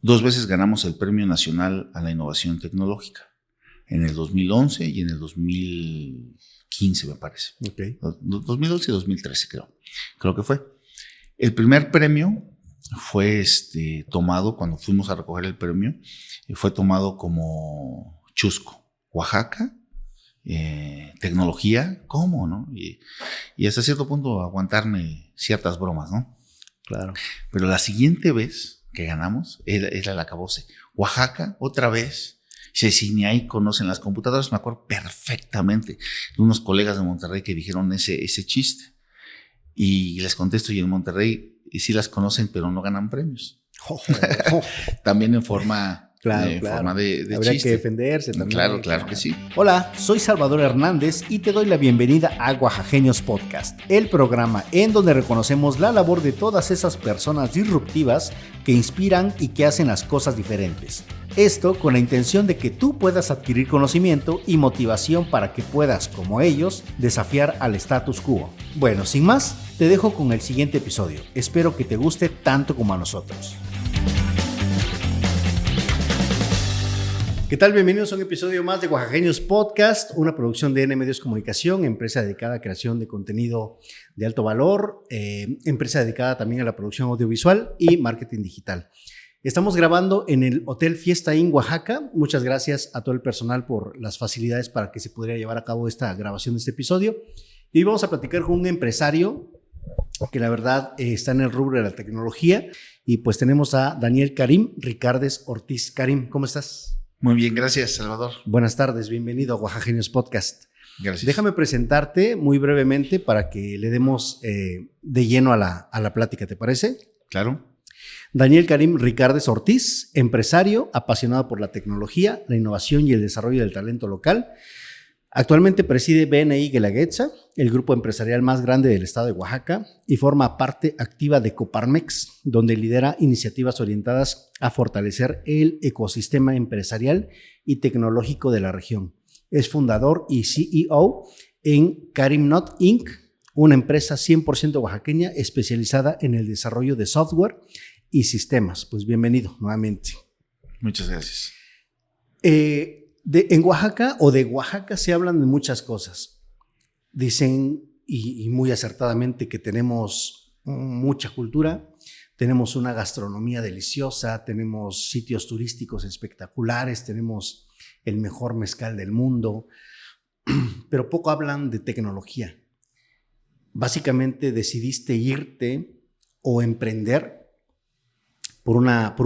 2 veces ganamos el Premio Nacional a la Innovación Tecnológica, en el 2011 y en el 2015, me parece. 2011 y 2013, creo que fue. El primer premio fue tomado, cuando fuimos a recoger el premio, fue tomado como chusco, Oaxaca, tecnología, ¿cómo, no? Y hasta cierto punto aguantarme ciertas bromas, ¿no? Claro. Pero la siguiente vez que ganamos era el acabose. Oaxaca, otra vez. Si ni ahí conocen las computadoras, me acuerdo perfectamente de unos colegas de Monterrey que dijeron ese chiste. Y les contesto, y en Monterrey sí las conocen, pero no ganan premios. También en forma... forma de Habría chiste. que defenderse también. Claro que sí. Hola, soy Salvador Hernández y te doy la bienvenida a Oaxaqueños Podcast, el programa en donde reconocemos la labor de todas esas personas disruptivas que inspiran y que hacen las cosas diferentes. Esto con la intención de que tú puedas adquirir conocimiento y motivación para que puedas, como ellos, desafiar al status quo. Bueno, sin más, te dejo con el siguiente episodio. Espero que te guste tanto como a nosotros. ¿Qué tal? Bienvenidos a un episodio más de Oaxaqueños Podcast, una producción de N Medios Comunicación, empresa dedicada a creación de contenido de alto valor, empresa dedicada también a la producción audiovisual y marketing digital. Estamos grabando en el Hotel Fiesta Inn, Oaxaca. Muchas gracias a todo el personal por las facilidades para que se pudiera llevar a cabo esta grabación de este episodio. Y hoy vamos a platicar con un empresario que la verdad está en el rubro de la tecnología, y pues tenemos a Daniel Karim Ricardes Ortiz. Karim, ¿cómo estás? Muy bien, gracias, Salvador. Buenas tardes, bienvenido a Oaxaqueños Podcast. Gracias. Déjame presentarte muy brevemente para que le demos de lleno a la plática, ¿te parece? Claro. Daniel Karim Ricardes Ortiz, empresario apasionado por la tecnología, la innovación y el desarrollo del talento local. Actualmente preside BNI Guelaguetza, el grupo empresarial más grande del estado de Oaxaca, y forma parte activa de Coparmex, donde lidera iniciativas orientadas a fortalecer el ecosistema empresarial y tecnológico de la región. Es fundador y CEO en Karimnot Inc., una empresa 100% oaxaqueña especializada en el desarrollo de software y sistemas. Pues bienvenido nuevamente. Muchas gracias. En Oaxaca o de Oaxaca se hablan de muchas cosas. Dicen, y muy acertadamente, que tenemos mucha cultura, tenemos una gastronomía deliciosa, tenemos sitios turísticos espectaculares, tenemos el mejor mezcal del mundo, pero poco hablan de tecnología. Básicamente decidiste irte o emprender por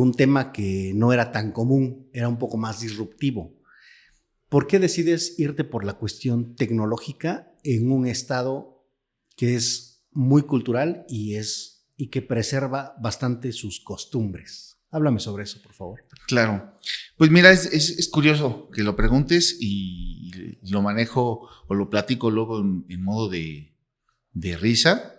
un tema que no era tan común, era un poco más disruptivo. ¿Por qué decides irte por la cuestión tecnológica en un estado que es muy cultural y que preserva bastante sus costumbres? Háblame sobre eso, por favor. Claro. Pues mira, es curioso que lo preguntes, y lo manejo o lo platico luego en modo de risa,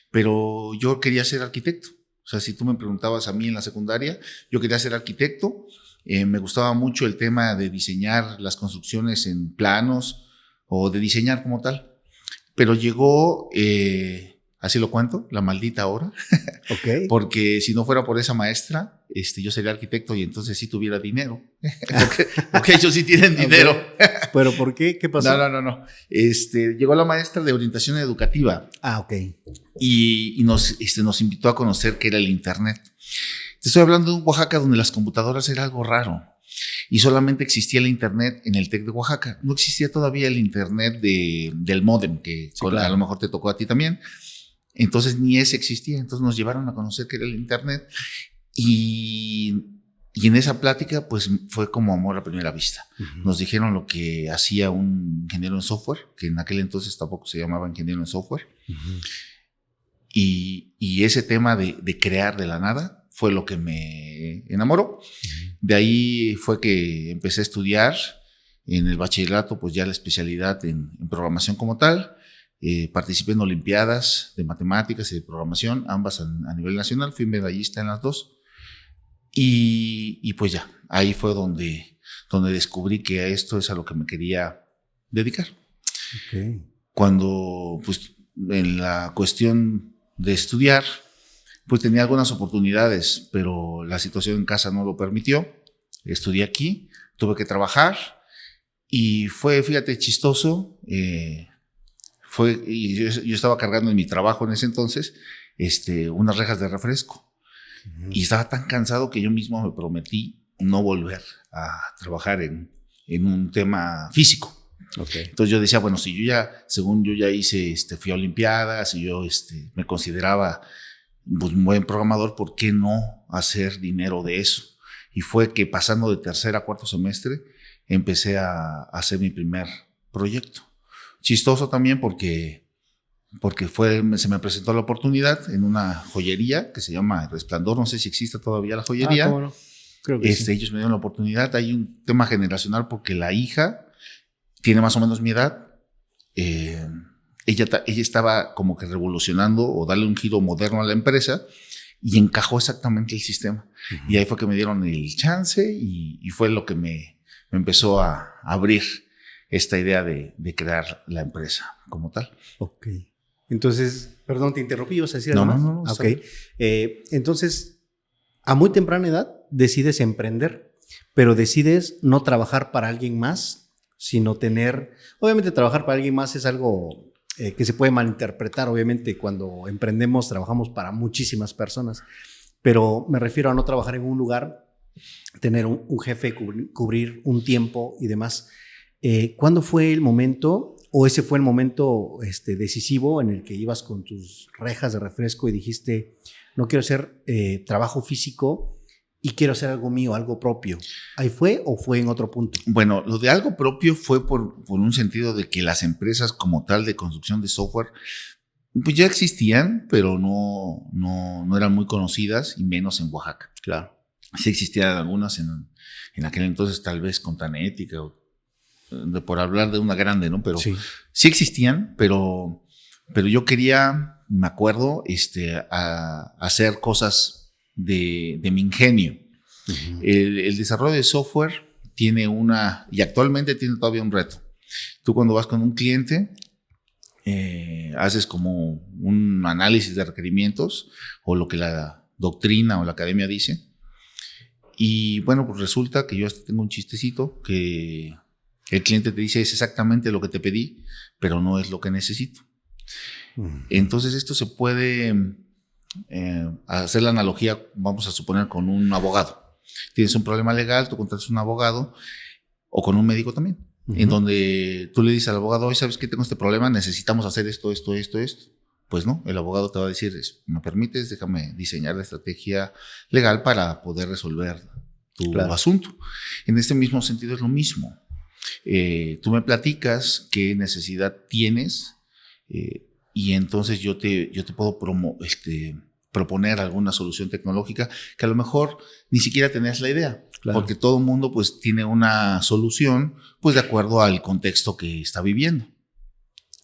pero yo quería ser arquitecto. O sea, si tú me preguntabas a mí en la secundaria, yo quería ser arquitecto. Me gustaba mucho el tema de diseñar las construcciones en planos o de diseñar como tal. Pero llegó, así lo cuento, la maldita hora. Okay. Porque si no fuera por esa maestra, yo sería arquitecto y entonces sí tuviera dinero. porque ellos sí tienen dinero. Okay. ¿Pero por qué? ¿Qué pasó? No. Llegó la maestra de orientación educativa. Ok. Y nos invitó a conocer qué era el Internet. Te estoy hablando de un Oaxaca donde las computadoras era algo raro y solamente existía el Internet en el TEC de Oaxaca. No existía todavía el Internet del módem, que sí, claro, a lo mejor te tocó a ti también. Entonces ni ese existía. Entonces nos llevaron a conocer qué era el Internet, y en esa plática pues fue como amor a primera vista. Uh-huh. Nos dijeron lo que hacía un ingeniero en software, que en aquel entonces tampoco se llamaba ingeniero en software. Uh-huh. Y ese tema de crear de la nada fue lo que me enamoró. De ahí fue que empecé a estudiar en el bachillerato, pues ya la especialidad en programación como tal. Participé en olimpiadas de matemáticas y de programación, ambas a nivel nacional. Fui medallista en las dos. Y pues ya, ahí fue donde descubrí que a esto es a lo que me quería dedicar. Okay. Cuando, pues, en la cuestión de estudiar, pues tenía algunas oportunidades, pero la situación en casa no lo permitió. Estudié aquí, tuve que trabajar y fue, fíjate, chistoso. Y yo estaba cargando en mi trabajo en ese entonces unas rejas de refresco. Y estaba tan cansado que yo mismo me prometí no volver a trabajar en un tema físico. Okay. Entonces yo decía, bueno, si yo ya, según yo ya hice, fui a Olimpiadas y yo me consideraba pues, un buen programador, ¿por qué no hacer dinero de eso? Y fue que pasando de tercer a cuarto semestre empecé a hacer mi primer proyecto. Chistoso también porque se me presentó la oportunidad en una joyería que se llama Resplandor, no sé si existe todavía la joyería. ¿Cómo no? Creo que sí. Ellos me dieron la oportunidad. Hay un tema generacional porque la hija tiene más o menos mi edad. Ella estaba como que revolucionando o darle un giro moderno a la empresa y encajó exactamente el sistema. Uh-huh. Y ahí fue que me dieron el chance y fue lo que me empezó a abrir esta idea de crear la empresa como tal. Ok. Entonces, perdón, te interrumpí, ¿vas a decir algo más? No. Ok. Entonces, a muy temprana edad decides emprender, pero decides no trabajar para alguien más, sino obviamente trabajar para alguien más es algo que se puede malinterpretar, obviamente cuando emprendemos trabajamos para muchísimas personas, pero me refiero a no trabajar en un lugar, tener un jefe, cubrir un tiempo y demás. ¿Cuándo fue el momento, o ese fue el momento decisivo en el que ibas con tus rejas de refresco y dijiste, no quiero hacer trabajo físico y quiero hacer algo mío, algo propio? ¿Ahí fue o fue en otro punto? Bueno, lo de algo propio fue por un sentido de que las empresas como tal de construcción de software pues ya existían, pero no eran muy conocidas y menos en Oaxaca. Claro. Sí existían algunas en aquel entonces, tal vez Contanética, por hablar de una grande, ¿no? Pero sí existían, pero yo quería, me acuerdo, hacer cosas de mi ingenio. Uh-huh. El desarrollo de software tiene y actualmente tiene todavía un reto. Tú cuando vas con un cliente, haces como un análisis de requerimientos o lo que la doctrina o la academia dice. Y bueno, pues resulta que yo hasta tengo un chistecito que el cliente te dice es exactamente lo que te pedí, pero no es lo que necesito. Uh-huh. Entonces esto se puede hacer la analogía, vamos a suponer, con un abogado. Tienes un problema legal, tú contratas un abogado o con un médico también, uh-huh, en donde tú le dices al abogado, oye, ¿sabes qué? Tengo este problema, necesitamos hacer esto. Pues no, el abogado te va a decir, ¿me permites? Déjame diseñar la estrategia legal para poder resolver tu asunto. En este mismo sentido es lo mismo. Tú me platicas qué necesidad tienes y entonces yo te puedo proponer alguna solución tecnológica que a lo mejor ni siquiera tenías la idea, porque todo el mundo pues tiene una solución pues de acuerdo al contexto que está viviendo.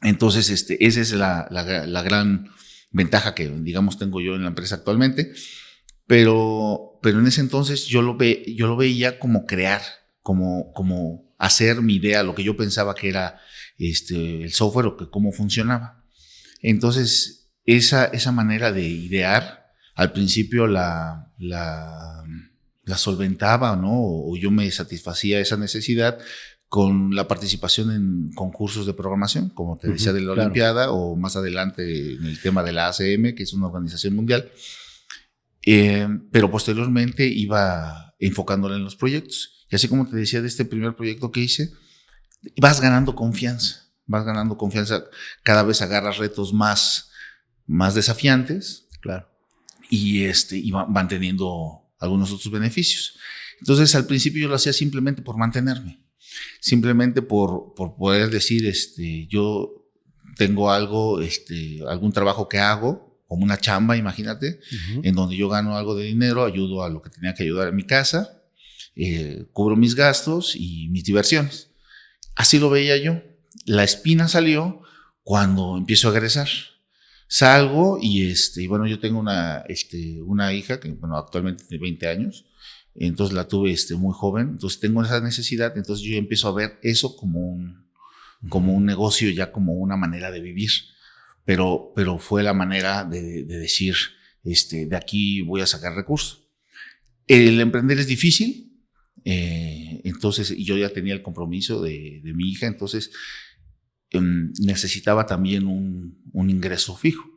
Entonces esa es la gran ventaja que digamos tengo yo en la empresa actualmente, pero en ese entonces yo lo veía como crear, como hacer mi idea, lo que yo pensaba que era el software o que cómo funcionaba. Entonces, esa manera de idear, al principio la solventaba, ¿no? O yo me satisfacía esa necesidad con la participación en concursos de programación, como te decía, de la Olimpiada, o más adelante en el tema de la ACM, que es una organización mundial. Pero posteriormente iba enfocándola en los proyectos. Y así como te decía de este primer proyecto que hice, vas ganando confianza, cada vez agarras retos más desafiantes, y van teniendo algunos otros beneficios. Entonces al principio yo lo hacía simplemente por mantenerme, simplemente por poder decir, yo tengo algo, algún trabajo que hago, como una chamba, imagínate, uh-huh, en donde yo gano algo de dinero, ayudo a lo que tenía que ayudar en mi casa, cubro mis gastos y mis diversiones. Así lo veía yo. La espina salió cuando empiezo a egresar. Salgo y bueno, yo tengo una hija que bueno, actualmente tiene 20 años, entonces la tuve muy joven, entonces tengo esa necesidad, entonces yo empiezo a ver eso como un negocio, ya como una manera de vivir, pero fue la manera de decir, de aquí voy a sacar recursos. El emprender es difícil, entonces yo ya tenía el compromiso de mi hija, entonces necesitaba también un ingreso fijo.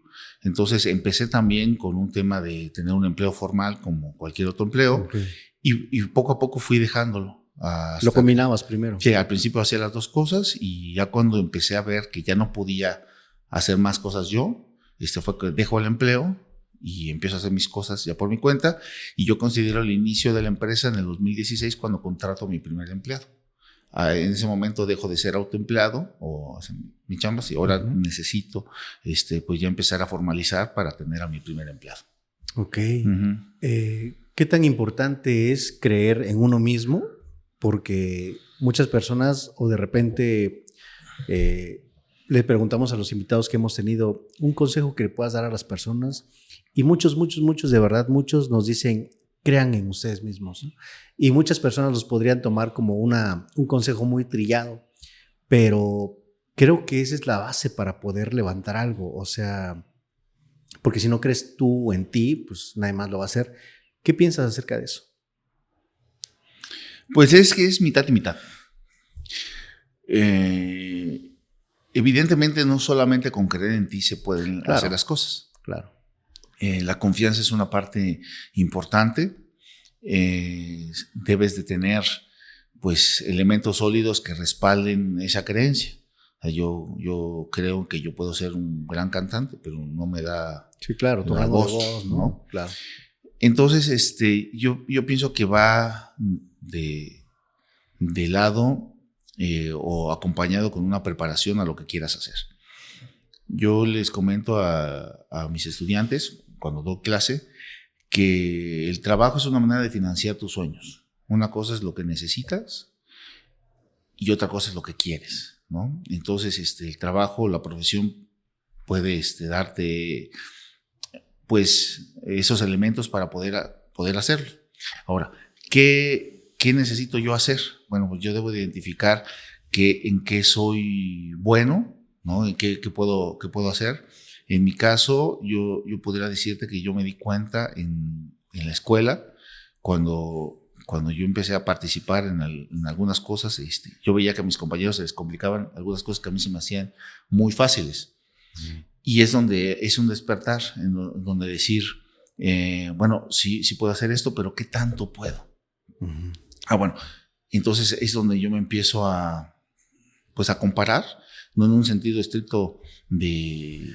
Entonces empecé también con un tema de tener un empleo formal como cualquier otro empleo, Okay. y poco a poco fui dejándolo. Lo combinabas primero. Sí, al principio hacía las dos cosas y ya cuando empecé a ver que ya no podía hacer más cosas yo, fue que dejo el empleo y empiezo a hacer mis cosas ya por mi cuenta, y yo considero el inicio de la empresa en el 2016 cuando contrato a mi primer empleado. En ese momento dejo de ser autoempleado o hacer mi chamba y ahora necesito pues ya empezar a formalizar para tener a mi primer empleado. Ok. ¿Qué tan importante es creer en uno mismo? Porque muchas personas o de repente le preguntamos a los invitados que hemos tenido un consejo que le puedas dar a las personas y muchos de verdad, muchos nos dicen crean en ustedes mismos, ¿no? Y muchas personas los podrían tomar como un consejo muy trillado, pero creo que esa es la base para poder levantar algo, o sea, porque si no crees tú en ti, pues nadie más lo va a hacer. ¿Qué piensas acerca de eso? Pues es que es mitad y mitad. Evidentemente no solamente con creer en ti se pueden hacer las cosas. Claro. La confianza es una parte importante. Debes de tener pues elementos sólidos que respalden esa creencia. O sea, yo creo que yo puedo ser un gran cantante, pero no me da sí, claro, tu rango de voz, ¿no? Claro. Entonces, yo pienso que va de lado o acompañado con una preparación a lo que quieras hacer. Yo les comento a mis estudiantes cuando doy clase que el trabajo es una manera de financiar tus sueños. Una cosa es lo que necesitas y otra cosa es lo que quieres, ¿no? Entonces, el trabajo, la profesión puede darte pues esos elementos para poder hacerlo. Ahora, ¿qué necesito yo hacer? Bueno, pues yo debo de identificar en qué soy bueno, ¿no? En qué puedo hacer. En mi caso, yo podría decirte que yo me di cuenta en la escuela, cuando yo empecé a participar en algunas cosas, yo veía que a mis compañeros se les complicaban algunas cosas que a mí se me hacían muy fáciles. Y es donde es un despertar, en donde decir, bueno, sí puedo hacer esto, pero ¿qué tanto puedo? Bueno, entonces es donde yo me empiezo a comparar, no en un sentido estricto de,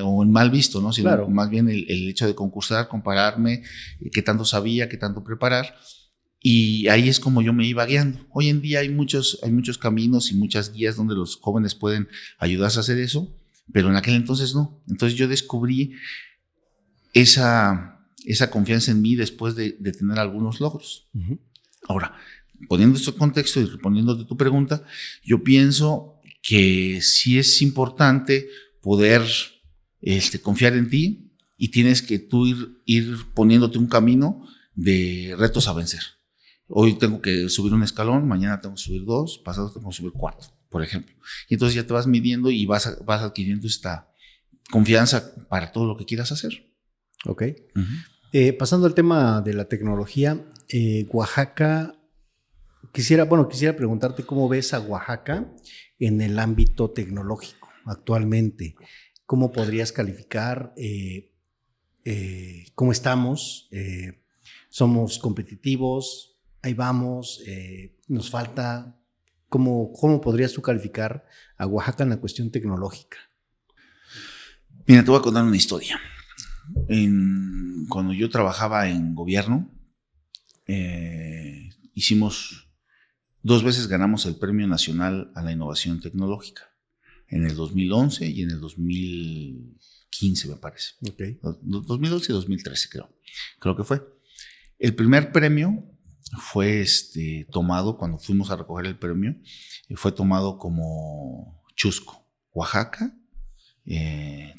o en mal visto, ¿no? Sino más bien el hecho de concursar, compararme, qué tanto sabía, qué tanto preparar. Y ahí es como yo me iba guiando. Hoy en día hay muchos caminos y muchas guías donde los jóvenes pueden ayudarse a hacer eso, pero en aquel entonces no. Entonces yo descubrí esa confianza en mí después de tener algunos logros. Ahora, poniendo esto en contexto y respondiendo tu pregunta, yo pienso que sí es importante poder confiar en ti, y tienes que tú ir poniéndote un camino de retos a vencer. Hoy tengo que subir un escalón, mañana tengo que subir 2, pasado tengo que subir 4, por ejemplo. Y entonces ya te vas midiendo y vas adquiriendo esta confianza para todo lo que quieras hacer. Ok. Pasando al tema de la tecnología, Oaxaca, quisiera preguntarte cómo ves a Oaxaca en el ámbito tecnológico actualmente. ¿Cómo podrías calificar? ¿Cómo estamos? ¿Somos competitivos? Ahí vamos, nos falta. ¿Cómo podrías tú calificar a Oaxaca en la cuestión tecnológica? Mira, te voy a contar una historia. Cuando yo trabajaba en gobierno, hicimos 2 veces, ganamos el Premio Nacional a la Innovación Tecnológica, en el 2011 y en el 2015, me parece. Okay. 2012 y 2013 creo que fue. El primer premio fue tomado, cuando fuimos a recoger el premio, fue tomado como chusco. Oaxaca,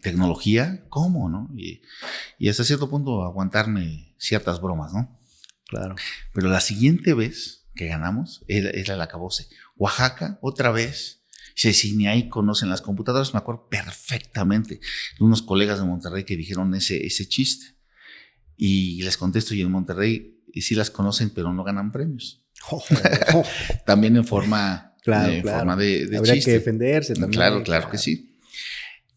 tecnología, ¿cómo, no? Y hasta cierto punto aguantarme ciertas bromas, ¿no? Claro. Pero la siguiente vez que ganamos era el acabose. Oaxaca, otra vez, Dice, si ni ahí conocen las computadoras, me acuerdo perfectamente de unos colegas de Monterrey que dijeron ese chiste. Y les contesto, y en Monterrey sí las conocen, pero no ganan premios. También en forma, claro. forma de Habría chiste. que defenderse también. Claro que sí.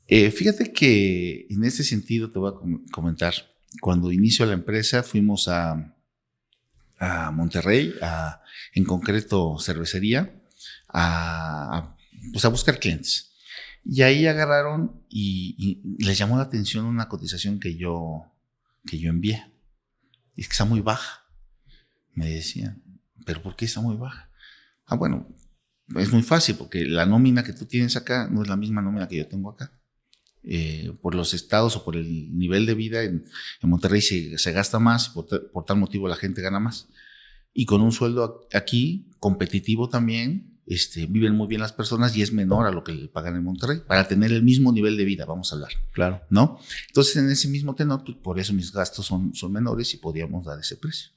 Fíjate que en ese sentido te voy a comentar. Cuando inicio la empresa fuimos a Monterrey, en concreto cervecería, pues a buscar clientes. Y ahí agarraron y les llamó la atención una cotización que yo envié. Y es que está muy baja. Me decían, ¿pero por qué está muy baja? Bueno, es muy fácil, porque la nómina que tú tienes acá no es la misma nómina que yo tengo acá. Por los estados o por el nivel de vida en Monterrey se gasta más, por tal motivo la gente gana más. Y con un sueldo aquí, competitivo también, viven muy bien las personas y es menor a lo que le pagan en Monterrey, para tener el mismo nivel de vida, vamos a hablar. Claro. ¿No? Entonces, en ese mismo tenor, pues, por eso mis gastos son menores y podíamos dar ese precio.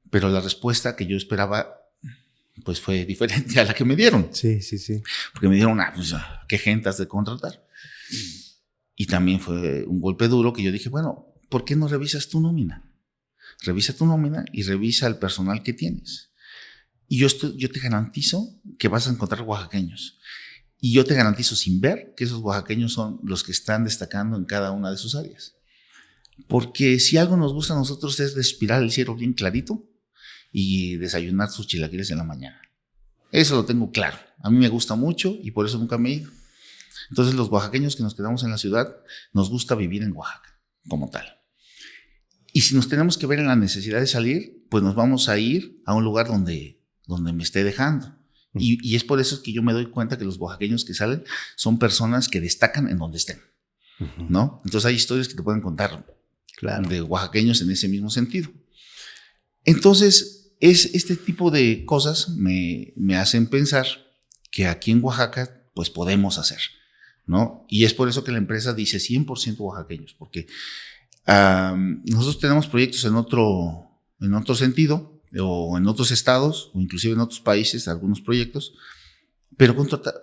Pero la respuesta que yo esperaba, pues fue diferente a la que me dieron. Sí. Porque me dijeron, pues, ¿qué gente has de contratar? Y también fue un golpe duro que yo dije, bueno, ¿por qué no revisas tu nómina? Revisa tu nómina y revisa el personal que tienes. Y yo te garantizo que vas a encontrar oaxaqueños. Y yo te garantizo sin ver que esos oaxaqueños son los que están destacando en cada una de sus áreas. Porque si algo nos gusta a nosotros es respirar el cielo bien clarito y desayunar sus chilaquiles en la mañana. Eso lo tengo claro. A mí me gusta mucho y por eso nunca me he ido. Entonces los oaxaqueños que nos quedamos en la ciudad, nos gusta vivir en Oaxaca como tal. Y si nos tenemos que ver en la necesidad de salir, pues nos vamos a ir a un lugar donde me esté dejando. Y es por eso que yo me doy cuenta que los oaxaqueños que salen son personas que destacan en donde estén, ¿no? Entonces hay historias que te pueden contar de oaxaqueños en ese mismo sentido. Entonces, este tipo de cosas me hacen pensar que aquí en Oaxaca, pues podemos hacer, ¿no? Y es por eso que la empresa dice 100% oaxaqueños, porque nosotros tenemos proyectos en otro sentido, o en otros estados, o inclusive en otros países, algunos proyectos, pero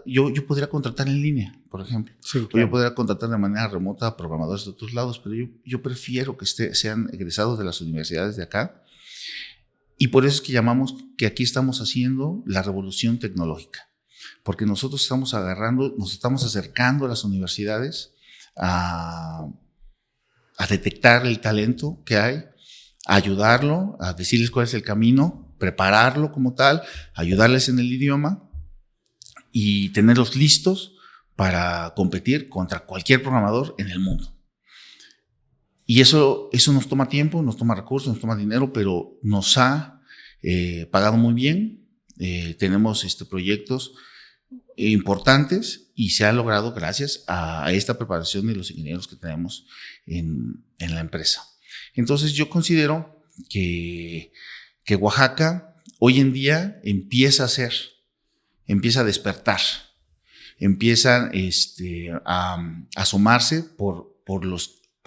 yo podría contratar en línea, por ejemplo. Sí, claro. O yo podría contratar de manera remota a programadores de otros lados, pero yo prefiero que sean egresados de las universidades de acá. Y por eso es que llamamos que aquí estamos haciendo la revolución tecnológica, porque nosotros nos estamos acercando a las universidades a detectar el talento que hay, a ayudarlo, a decirles cuál es el camino, prepararlo como tal, ayudarles en el idioma y tenerlos listos para competir contra cualquier programador en el mundo. Y eso nos toma tiempo, nos toma recursos, nos toma dinero, pero nos ha pagado muy bien. Tenemos proyectos importantes y se ha logrado gracias a esta preparación de los ingenieros que tenemos en la empresa. Entonces yo considero que Oaxaca hoy en día empieza a despertar, empieza a asomarse por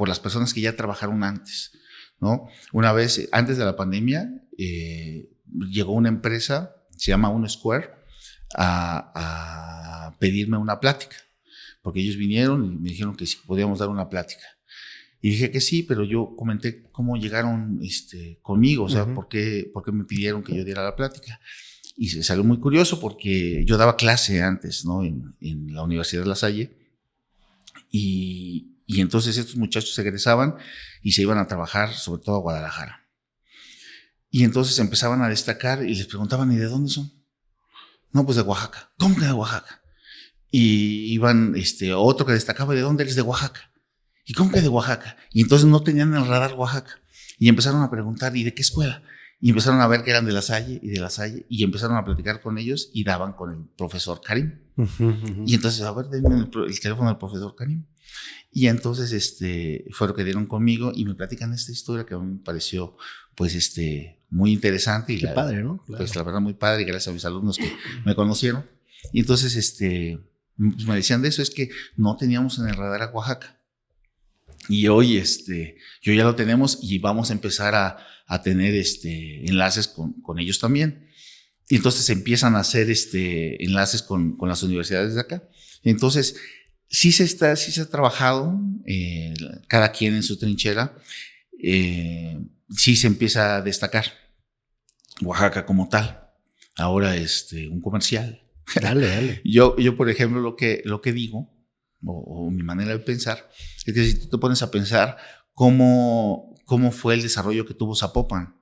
las personas que ya trabajaron antes, ¿no? Una vez, antes de la pandemia, llegó una empresa, se llama UnoSquare, a pedirme una plática, porque ellos vinieron y me dijeron que si podíamos dar una plática. Y dije que sí, pero yo comenté cómo llegaron conmigo, o sea, ¿por qué me pidieron que yo diera la plática? Y se salió muy curioso porque yo daba clase antes, ¿no? En la Universidad de La Salle. Y entonces estos muchachos se egresaban y se iban a trabajar, sobre todo a Guadalajara. Y entonces empezaban a destacar y les preguntaban, ¿y de dónde son? No, pues de Oaxaca. ¿Cómo que de Oaxaca? Y iban otro que destacaba, ¿de dónde eres? De Oaxaca. ¿Y cómo que de Oaxaca? Y entonces no tenían en el radar Oaxaca. Y empezaron a preguntar, ¿y de qué escuela? Y empezaron a ver que eran de La Salle y de La Salle. Y empezaron a platicar con ellos y daban con el profesor Karim. Y entonces, a ver, denme el teléfono del profesor Karim. Y entonces fue lo que dieron conmigo y me platican esta historia que a mí me pareció pues muy interesante. Y padre, ¿no? Claro. Pues la verdad muy padre, y gracias a mis alumnos que me conocieron. Y entonces pues me decían de eso, es que no teníamos en el radar a Oaxaca. Y hoy yo ya lo tenemos y vamos a empezar a tener enlaces con ellos también. Y entonces empiezan a hacer enlaces con las universidades de acá. Entonces, sí se ha trabajado, cada quien en su trinchera, sí se empieza a destacar Oaxaca como tal. Ahora, un comercial. Dale. Yo, por ejemplo, lo que digo, o mi manera de pensar, es que si tú te pones a pensar cómo fue el desarrollo que tuvo Zapopan,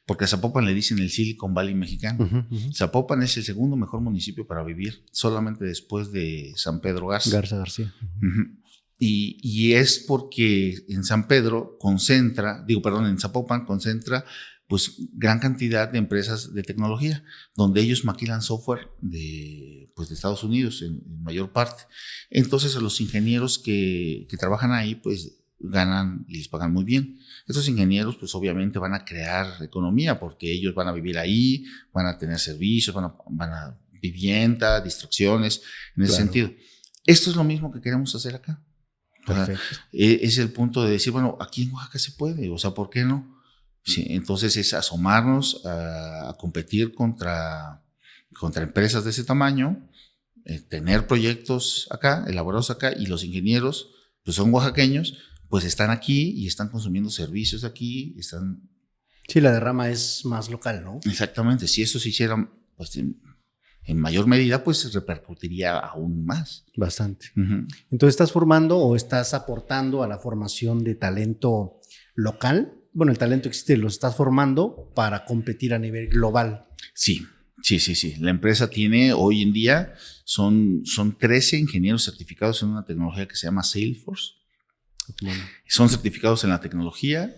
porque a Zapopan le dicen el Silicon Valley mexicano. Zapopan es el segundo mejor municipio para vivir, solamente después de San Pedro Garza. García. Y es porque en San Pedro en Zapopan concentra pues gran cantidad de empresas de tecnología, donde ellos maquilan software de Estados Unidos en mayor parte. Entonces a los ingenieros que trabajan ahí pues ganan y les pagan muy bien. Estos ingenieros pues obviamente van a crear economía porque ellos van a vivir ahí, van a tener servicios, van a vivienda, distracciones, en ese sentido. Esto es lo mismo que queremos hacer acá. Perfecto. Es el punto de decir, bueno, aquí en Oaxaca se puede, o sea, ¿por qué no? Sí, entonces es asomarnos a competir contra empresas de ese tamaño, tener proyectos acá, elaborados acá, y los ingenieros, pues son oaxaqueños, pues están aquí y están consumiendo servicios aquí, Sí, la derrama es más local, ¿no? Exactamente, si eso se hiciera, pues en mayor medida, pues repercutiría aún más. Bastante. Entonces, ¿estás formando o estás aportando a la formación de talento local? Bueno, el talento existe, lo estás formando para competir a nivel global. Sí. La empresa tiene, hoy en día, son 13 ingenieros certificados en una tecnología que se llama Salesforce. Bueno. Son certificados en la tecnología,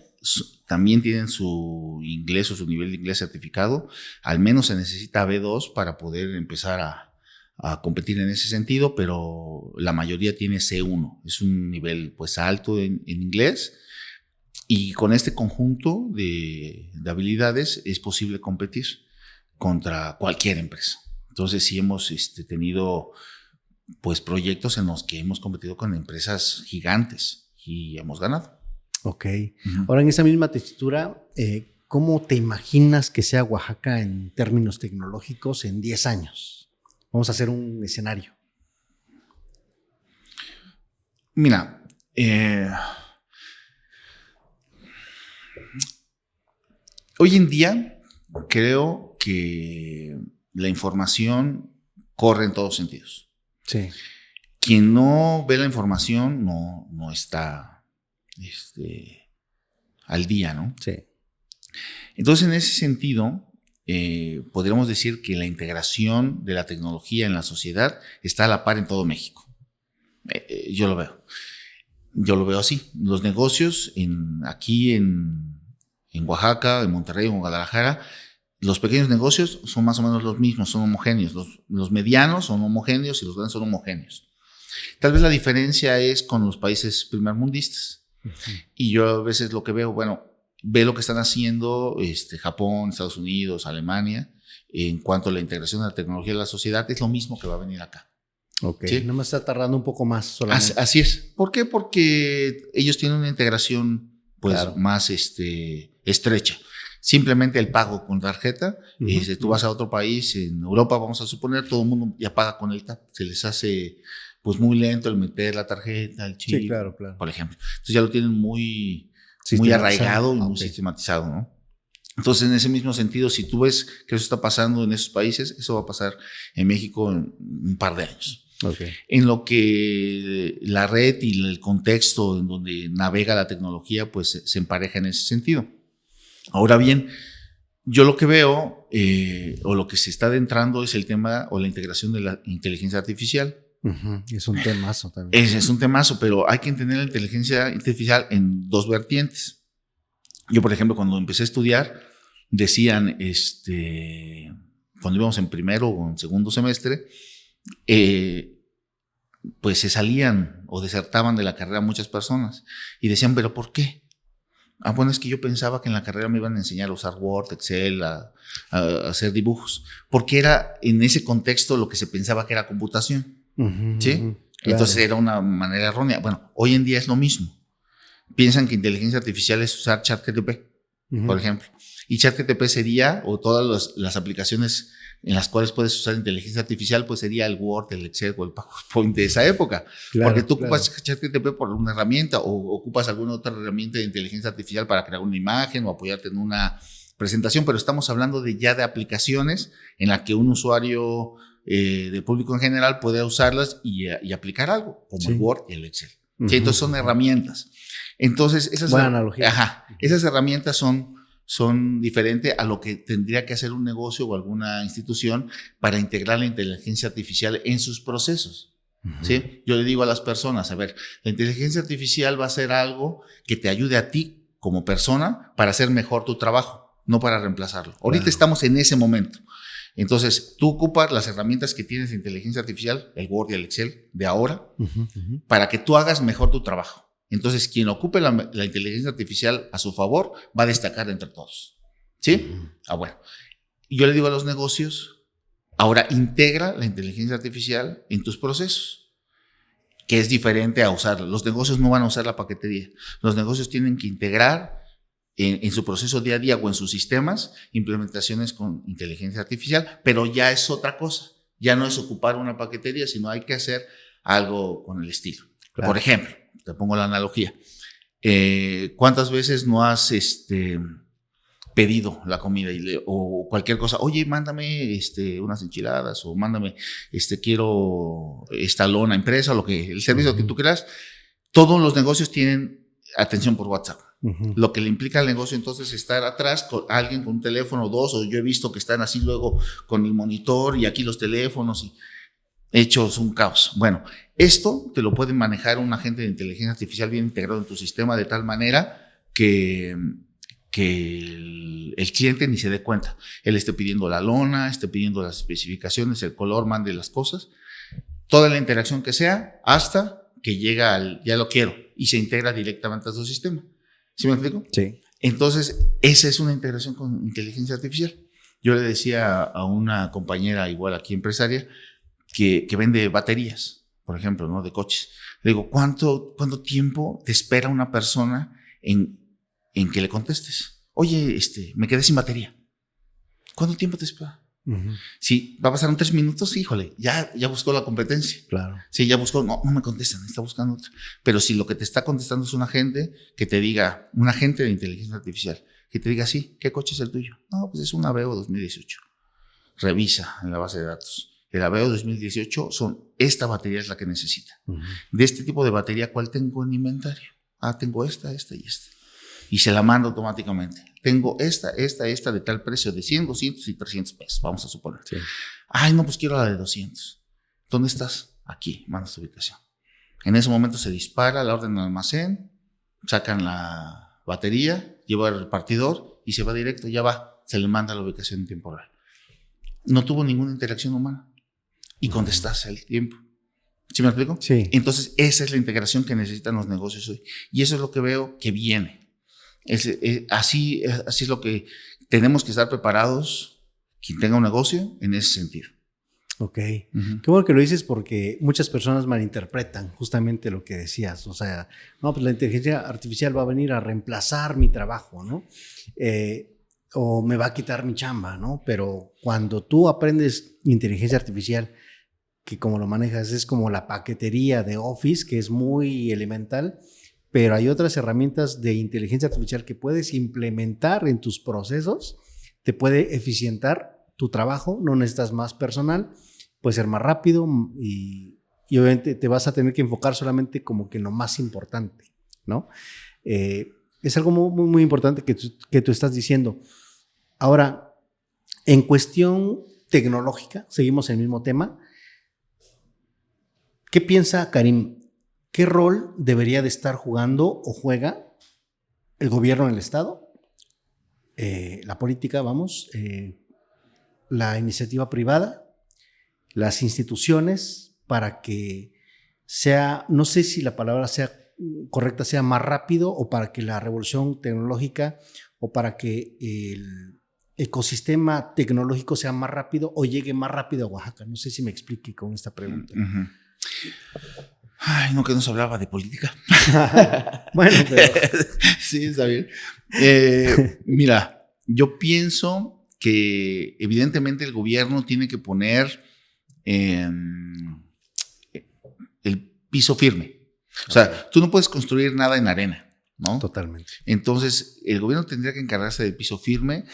también tienen su inglés o su nivel de inglés certificado. Al menos se necesita B2 para poder empezar a competir en ese sentido, pero la mayoría tiene C1. Es un nivel pues alto en inglés. Y con este conjunto de habilidades es posible competir contra cualquier empresa. Entonces sí hemos tenido pues proyectos en los que hemos competido con empresas gigantes y hemos ganado. Ok. Ahora en esa misma textura, ¿cómo te imaginas que sea Oaxaca en términos tecnológicos en 10 años? Vamos a hacer un escenario. Mira, hoy en día creo que la información corre en todos sentidos. Sí. Quien no ve la información no está al día, ¿no? Sí. Entonces, en ese sentido, podríamos decir que la integración de la tecnología en la sociedad está a la par en todo México. Yo lo veo así. Los negocios aquí en Oaxaca, en Monterrey, en Guadalajara, los pequeños negocios son más o menos los mismos, son homogéneos. Los medianos son homogéneos y los grandes son homogéneos. Tal vez la diferencia es con los países primermundistas. Y yo a veces lo que veo, ve lo que están haciendo Japón, Estados Unidos, Alemania, en cuanto a la integración de la tecnología en la sociedad, es lo mismo que va a venir acá. Ok, ¿sí? No me está tardando un poco más solamente. Así es. ¿Por qué? Porque ellos tienen una integración más estrecha. Simplemente el pago con tarjeta. Tú vas a otro país, en Europa vamos a suponer, todo el mundo ya paga con el TAP. Se les hace pues muy lento el meter la tarjeta, el chip, sí, claro. Por ejemplo. Entonces ya lo tienen muy arraigado y muy sistematizado, ¿no? Entonces, en ese mismo sentido, si tú ves que eso está pasando en esos países, eso va a pasar en México en un par de años. Okay. En lo que la red y el contexto en donde navega la tecnología, pues se empareja en ese sentido. Ahora bien, yo lo que veo o lo que se está adentrando es el tema o la integración de la inteligencia artificial. Es un temazo también. Es un temazo, pero hay que entender la inteligencia artificial en dos vertientes. Yo, por ejemplo, cuando empecé a estudiar, decían, cuando íbamos en primero o en segundo semestre, pues se salían o desertaban de la carrera muchas personas y decían, ¿pero por qué? Bueno, es que yo pensaba que en la carrera me iban a enseñar a usar Word, Excel, a hacer dibujos, porque era en ese contexto lo que se pensaba que era computación. ¿Sí? Claro. Entonces era una manera errónea. Bueno, hoy en día es lo mismo. Piensan que inteligencia artificial es usar ChatGPT, por ejemplo. Y ChatGPT sería, o todas las aplicaciones en las cuales puedes usar inteligencia artificial, pues sería el Word, el Excel o el PowerPoint de esa época. Claro, porque tú ocupas ChatGPT por una herramienta o ocupas alguna otra herramienta de inteligencia artificial para crear una imagen o apoyarte en una presentación, pero estamos hablando ya de aplicaciones en las que un usuario del público en general puede usarlas y aplicar algo, como el Word y el Excel. ¿Sí? Entonces son herramientas. Entonces, buena analogía. Esas herramientas son diferentes a lo que tendría que hacer un negocio o alguna institución para integrar la inteligencia artificial en sus procesos. ¿Sí? Yo le digo a las personas, a ver, la inteligencia artificial va a ser algo que te ayude a ti como persona para hacer mejor tu trabajo, no para reemplazarlo. Ahorita estamos en ese momento. Entonces, tú ocupas las herramientas que tienes de inteligencia artificial, el Word y el Excel de ahora, para que tú hagas mejor tu trabajo. Entonces, quien ocupe la inteligencia artificial a su favor va a destacar entre todos. ¿Sí? Bueno. Yo le digo a los negocios, ahora integra la inteligencia artificial en tus procesos, que es diferente a usarla. Los negocios no van a usar la paquetería. Los negocios tienen que integrar en su proceso día a día o en sus sistemas implementaciones con inteligencia artificial, pero ya es otra cosa. Ya no es ocupar una paquetería, sino hay que hacer algo con el estilo. Claro. Por ejemplo, te pongo la analogía. ¿Cuántas veces no has pedido la comida o cualquier cosa? Oye, mándame unas enchiladas o mándame, quiero esta lona impresa o el servicio que tú quieras. Todos los negocios tienen atención por WhatsApp. Lo que le implica al negocio entonces es estar atrás con alguien con un teléfono, dos, o yo he visto que están así luego con el monitor y aquí los teléfonos y hechos un caos. Bueno, esto te lo puede manejar un agente de inteligencia artificial bien integrado en tu sistema de tal manera que el cliente ni se dé cuenta. Él esté pidiendo la lona, esté pidiendo las especificaciones, el color, mande las cosas, toda la interacción que sea hasta que llega al ya lo quiero y se integra directamente a su sistema. ¿Sí me explico? Sí. Entonces, esa es una integración con inteligencia artificial. Yo le decía a una compañera igual aquí empresaria que vende baterías, por ejemplo, ¿no? De coches. Le digo, ¿cuánto tiempo te espera una persona en que le contestes? Oye, me quedé sin batería. ¿Cuánto tiempo te espera? Si va a pasar en 3 minutos, híjole, ya buscó la competencia. Claro. Sí, ya buscó, no me contestan, está buscando otra. Pero si lo que te está contestando es un agente que te diga, un agente de inteligencia artificial, que te diga, sí, ¿qué coche es el tuyo? No, pues es un Aveo 2018. Revisa en la base de datos. El Aveo 2018 esta batería es la que necesita. De este tipo de batería, ¿cuál tengo en inventario? Tengo esta y esta. Y se la mando automáticamente. Tengo esta de tal precio de 100, 200 y 300 pesos, vamos a suponer. Sí. No, pues quiero la de 200. ¿Dónde estás? Aquí, mandas tu ubicación. En ese momento se dispara la orden al almacén, sacan la batería, lleva al repartidor y se va directo, ya va, se le manda la ubicación en tiempo real. No tuvo ninguna interacción humana y contestaste al tiempo. ¿Sí me explico? Sí. Entonces, esa es la integración que necesitan los negocios hoy. Y eso es lo que veo que viene. Así es lo que tenemos que estar preparados, quien tenga un negocio, en ese sentido. Ok. Qué bueno que lo dices porque muchas personas malinterpretan justamente lo que decías. O sea, no, pues la inteligencia artificial va a venir a reemplazar mi trabajo, ¿no? O me va a quitar mi chamba, ¿no? Pero cuando tú aprendes inteligencia artificial, que como lo manejas es como la paquetería de Office, que es muy elemental, pero hay otras herramientas de inteligencia artificial que puedes implementar en tus procesos, te puede eficientar tu trabajo, no necesitas más personal, puede ser más rápido y obviamente te vas a tener que enfocar solamente como que en lo más importante, ¿no? Es algo muy, muy importante que tú estás diciendo. Ahora, en cuestión tecnológica, seguimos en el mismo tema. ¿Qué piensa Karim? ¿Qué rol debería de estar jugando o juega el gobierno en el Estado? La política, la iniciativa privada, las instituciones, para que sea, no sé si la palabra sea correcta, sea más rápido, o para que la revolución tecnológica o para que el ecosistema tecnológico sea más rápido o llegue más rápido a Oaxaca. No sé si me explique con esta pregunta. No, que nos hablaba de política. Bueno, pero... Sí, está bien. Mira, yo pienso que evidentemente el gobierno tiene que poner el piso firme. O sea, tú no puedes construir nada en arena, ¿no? Totalmente. Entonces, el gobierno tendría que encargarse del piso firme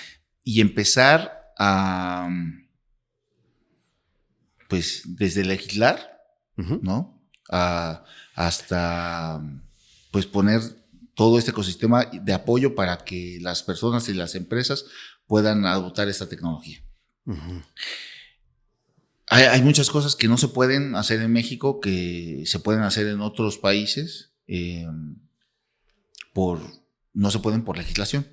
y empezar a, pues, desde legislar, ¿no? Hasta, pues, poner todo este ecosistema de apoyo para que las personas y las empresas puedan adoptar esta tecnología. Hay muchas cosas que no se pueden hacer en México que se pueden hacer en otros países, no se pueden por legislación,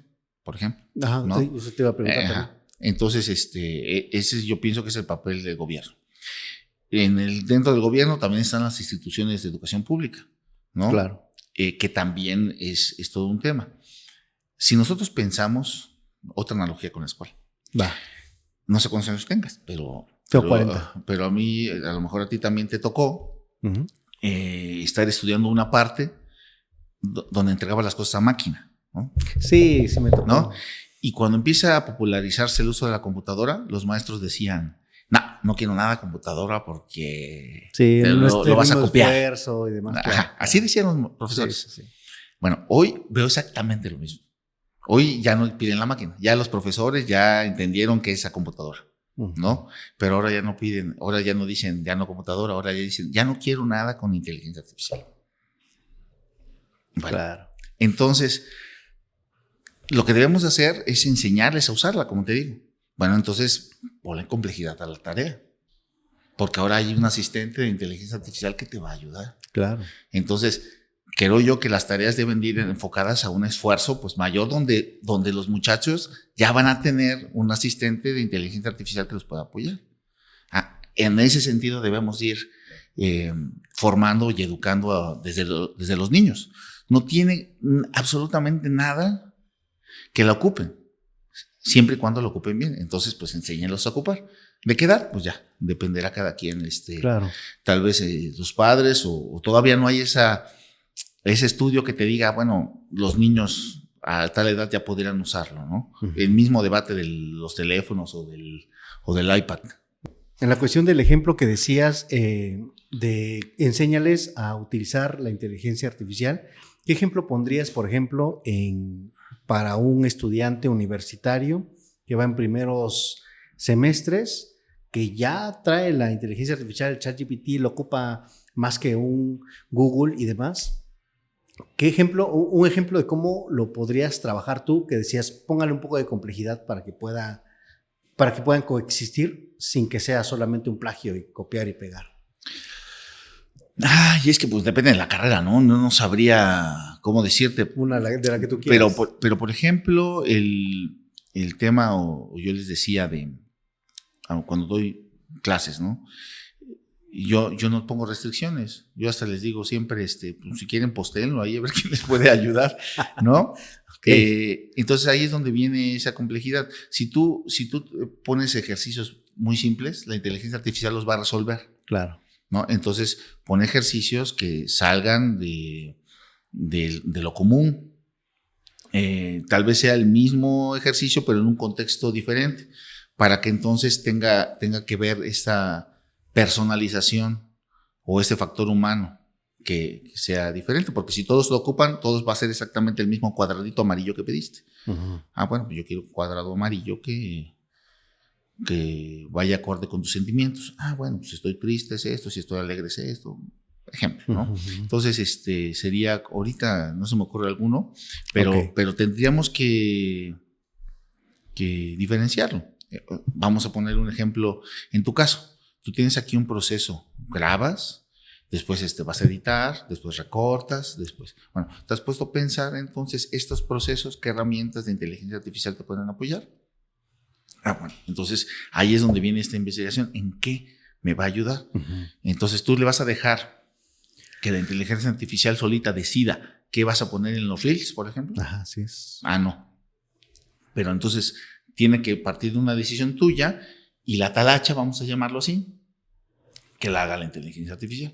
por ejemplo. Ajá, ¿no? eso te iba a preguntar también. Entonces, ese yo pienso que es el papel del gobierno. Dentro del gobierno también están las instituciones de educación pública, ¿no? Claro. Que también es todo un tema. Si nosotros pensamos, otra analogía con la escuela. Va. No sé cuántos años tengas, pero... Tengo 40. Pero a mí, a lo mejor a ti también te tocó estar estudiando una parte donde entregaba las cosas a máquina, ¿no? Sí, me tocó. ¿No? Y cuando empieza a popularizarse el uso de la computadora, los maestros decían, no quiero nada de computadora porque lo vas a copiar. Esfuerzo y demás. Ajá, así decían los profesores. Sí. Bueno, hoy veo exactamente lo mismo. Hoy ya no piden la máquina, ya los profesores ya entendieron que es la computadora, ¿no? Pero ahora ya no piden, ahora ya no dicen ya no computadora, ahora ya dicen ya no quiero nada con inteligencia artificial. Bueno, claro. Entonces, lo que debemos hacer es enseñarles a usarla, como te digo. Bueno, entonces, ponle complejidad a la tarea. Porque ahora hay un asistente de inteligencia artificial que te va a ayudar. Claro. Entonces, creo yo que las tareas deben ir enfocadas a un esfuerzo pues mayor donde los muchachos ya van a tener un asistente de inteligencia artificial que los pueda apoyar. En ese sentido debemos ir formando y educando desde los niños. No tiene absolutamente nada que la ocupen, siempre y cuando lo ocupen bien. Entonces, pues enséñenlos a ocupar. ¿De qué edad? Pues ya, dependerá cada quien. Claro. Tal vez los padres o todavía no hay ese estudio que te diga, bueno, los niños a tal edad ya podrían usarlo, ¿no? El mismo debate de los teléfonos o del iPad. En la cuestión del ejemplo que decías de enséñales a utilizar la inteligencia artificial, ¿qué ejemplo pondrías, por ejemplo, para un estudiante universitario que va en primeros semestres, que ya trae la inteligencia artificial, el ChatGPT, lo ocupa más que un Google y demás? ¿Qué ejemplo, un ejemplo de cómo lo podrías trabajar tú, que decías, póngale un poco de complejidad para que puedan coexistir sin que sea solamente un plagio y copiar y pegar? Y es que pues depende de la carrera, ¿no? No sabría cómo decirte. Una de la que tú quieras. Pero por ejemplo, el tema, o yo les decía cuando doy clases, ¿no? Yo no pongo restricciones. Yo hasta les digo siempre, pues, si quieren postéenlo ahí a ver quién les puede ayudar, ¿no? Okay. Entonces ahí es donde viene esa complejidad. Si tú pones ejercicios muy simples, la inteligencia artificial los va a resolver. Claro. ¿No? Entonces, pon ejercicios que salgan de lo común. Tal vez sea el mismo ejercicio, pero en un contexto diferente, para que entonces tenga que ver esta personalización o este factor humano que sea diferente, porque si todos lo ocupan, todos va a ser exactamente el mismo cuadradito amarillo que pediste. Bueno, pues yo quiero un cuadrado amarillo que vaya acorde con tus sentimientos. Bueno, pues si estoy triste es esto, si estoy alegre es esto. Ejemplo, ¿no? Entonces, sería, ahorita no se me ocurre alguno, pero tendríamos que diferenciarlo. Vamos a poner un ejemplo en tu caso. Tú tienes aquí un proceso, grabas, después vas a editar, después recortas, después... Bueno, ¿te has puesto a pensar entonces estos procesos, qué herramientas de inteligencia artificial te pueden apoyar? Bueno, entonces ahí es donde viene esta investigación. ¿En qué me va a ayudar? Entonces tú le vas a dejar que la inteligencia artificial solita decida qué vas a poner en los reels, por ejemplo. Así es. No. Pero entonces tiene que partir de una decisión tuya y la talacha, vamos a llamarlo así, que la haga la inteligencia artificial.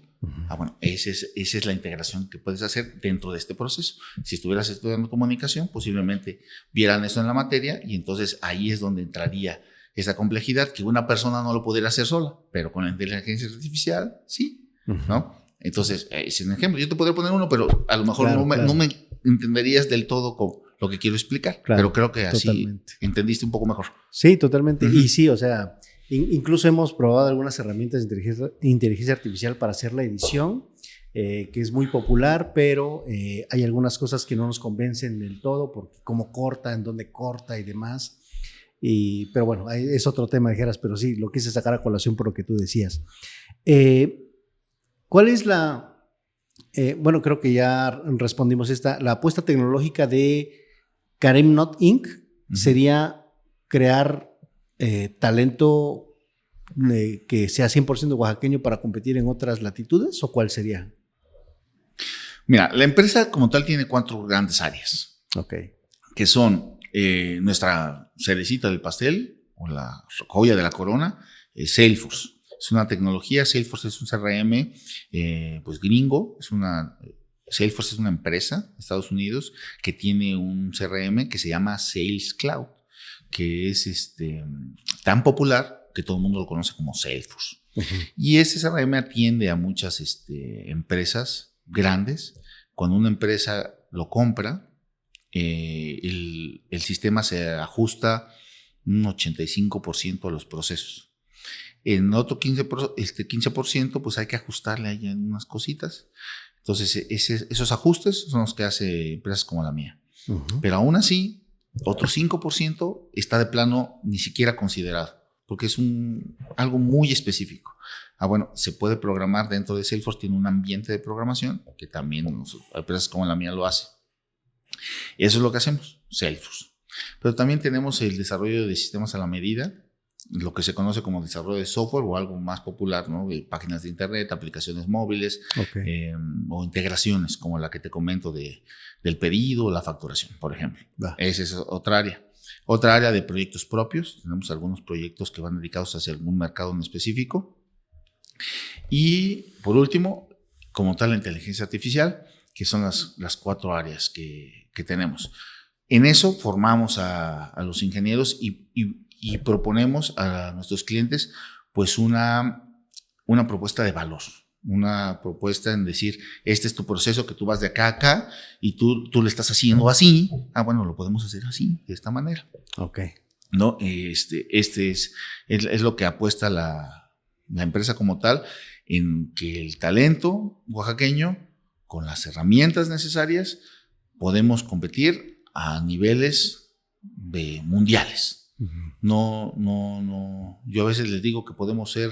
Bueno, esa es la integración que puedes hacer dentro de este proceso. Si estuvieras estudiando comunicación, posiblemente vieran eso en la materia y entonces ahí es donde entraría esa complejidad que una persona no lo pudiera hacer sola, pero con la inteligencia artificial, sí, ¿no? Entonces, es un ejemplo. Yo te podría poner uno, pero a lo mejor no me entenderías del todo con lo que quiero explicar, pero creo que así entendiste un poco mejor. Sí, totalmente. Y sí, o sea, incluso hemos probado algunas herramientas de inteligencia artificial para hacer la edición, que es muy popular, pero hay algunas cosas que no nos convencen del todo, porque cómo corta, en dónde corta y demás. Pero bueno, es otro tema, dijeras, pero sí, lo quise sacar a colación por lo que tú decías. ¿Cuál es bueno, creo que ya respondimos la apuesta tecnológica de Caremnot Inc. sería crear talento que sea 100% oaxaqueño para competir en otras latitudes, ¿o cuál sería? Mira, la empresa como tal tiene 4 grandes áreas. Ok. Que son nuestra cerecita del pastel, o la joya de la corona, Salesforce. Es una tecnología, Salesforce es un CRM pues gringo, Salesforce es una empresa de Estados Unidos que tiene un CRM que se llama Sales Cloud, que es tan popular que todo el mundo lo conoce como Salesforce. Y ese CRM atiende a muchas empresas grandes. Cuando una empresa lo compra, el sistema se ajusta un 85% a los procesos. En otro 15%, pues hay que ajustarle ahí unas cositas. Entonces, esos ajustes son los que hace empresas como la mía. Pero aún así, otro 5% está de plano ni siquiera considerado, porque es algo muy específico. Bueno, se puede programar dentro de Salesforce, tiene un ambiente de programación que también empresas como la mía lo hacen. Eso es lo que hacemos, Salesforce. Pero también tenemos el desarrollo de sistemas a la medida, lo que se conoce como desarrollo de software o algo más popular, ¿no? De páginas de internet, aplicaciones móviles, o integraciones como la que te comento del pedido o la facturación, por ejemplo. Esa es otra área. Otra área de proyectos propios. Tenemos algunos proyectos que van dedicados hacia algún mercado en específico. Y por último, como tal, la inteligencia artificial, que son las 4 áreas que tenemos. En eso formamos a los ingenieros y proponemos a nuestros clientes pues una propuesta de valor, una propuesta en decir, este es tu proceso que tú vas de acá a acá y tú le estás haciendo así, bueno, lo podemos hacer así, de esta manera. Ok. ¿No? Es lo que apuesta la empresa como tal, en que el talento oaxaqueño, con las herramientas necesarias, podemos competir a niveles mundiales. No. Yo a veces les digo que podemos ser,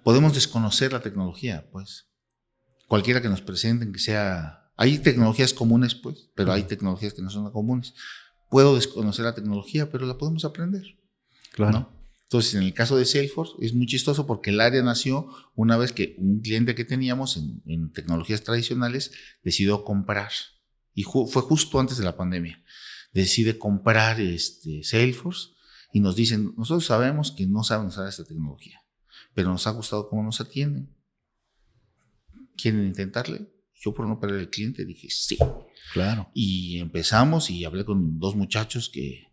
podemos desconocer la tecnología, pues. Cualquiera que nos presenten, que sea. Hay tecnologías comunes, pues, pero hay tecnologías que no son comunes. Puedo desconocer la tecnología, pero la podemos aprender. Claro. ¿No? Entonces, en el caso de Salesforce, es muy chistoso porque el área nació una vez que un cliente que teníamos en tecnologías tradicionales decidió comprar. Y fue justo antes de la pandemia. Decide comprar Salesforce y nos dicen, nosotros sabemos que no saben usar esta tecnología, pero nos ha gustado cómo nos atienden. ¿Quieren intentarle? Yo, por no perder el cliente, dije sí. Claro. Y empezamos y hablé con 2 muchachos que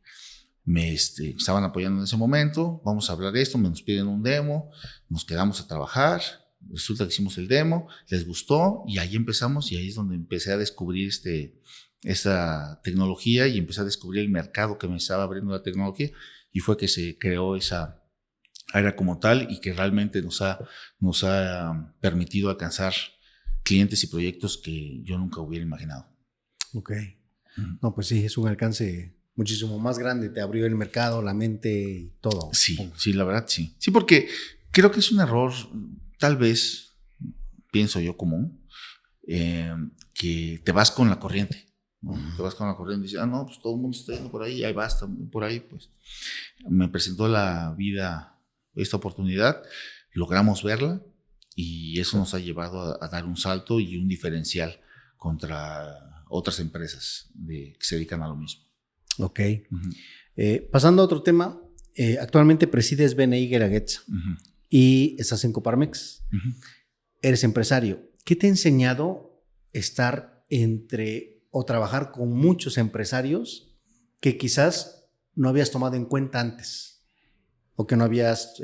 me estaban apoyando en ese momento. Vamos a hablar de esto, nos piden un demo, nos quedamos a trabajar. Resulta que hicimos el demo, les gustó y ahí empezamos, y ahí es donde empecé a descubrir esa tecnología y empecé a descubrir el mercado que me estaba abriendo la tecnología, y fue que se creó esa área como tal y que realmente nos ha permitido alcanzar clientes y proyectos que yo nunca hubiera imaginado. Ok. No, pues sí, es un alcance muchísimo más grande, te abrió el mercado, la mente y todo. Sí, la verdad sí. Sí, porque creo que es un error, tal vez, pienso yo, común, que te vas con la corriente. ¿No? Te vas con la corriente y dices, no, pues todo el mundo está yendo por ahí, ahí basta, por ahí, pues. Me presentó la vida esta oportunidad, logramos verla y eso nos ha llevado a dar un salto y un diferencial contra otras empresas que se dedican a lo mismo. Ok. Pasando a otro tema, actualmente presides BNI Guelaguetza. y estás en Coparmex. Uh-huh. Eres empresario. ¿Qué te ha enseñado estar entre o trabajar con muchos empresarios que quizás no habías tomado en cuenta antes o que no habías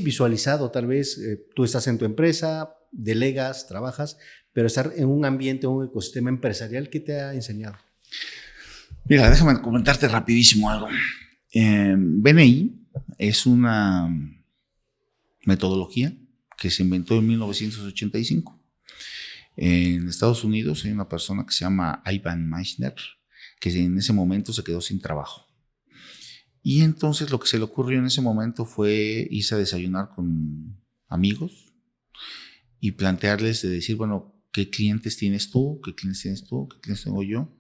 visualizado? Tal vez tú estás en tu empresa, delegas, trabajas, pero estar en un ambiente, un ecosistema empresarial, ¿qué te ha enseñado? Mira, déjame comentarte rapidísimo algo. BNI es una metodología que se inventó en 1985. En Estados Unidos hay una persona que se llama Ivan Meissner, que en ese momento se quedó sin trabajo. Y entonces lo que se le ocurrió en ese momento fue irse a desayunar con amigos y plantearles de decir, bueno, ¿qué clientes tienes tú? ¿Qué clientes tienes tú? ¿Qué clientes tengo yo?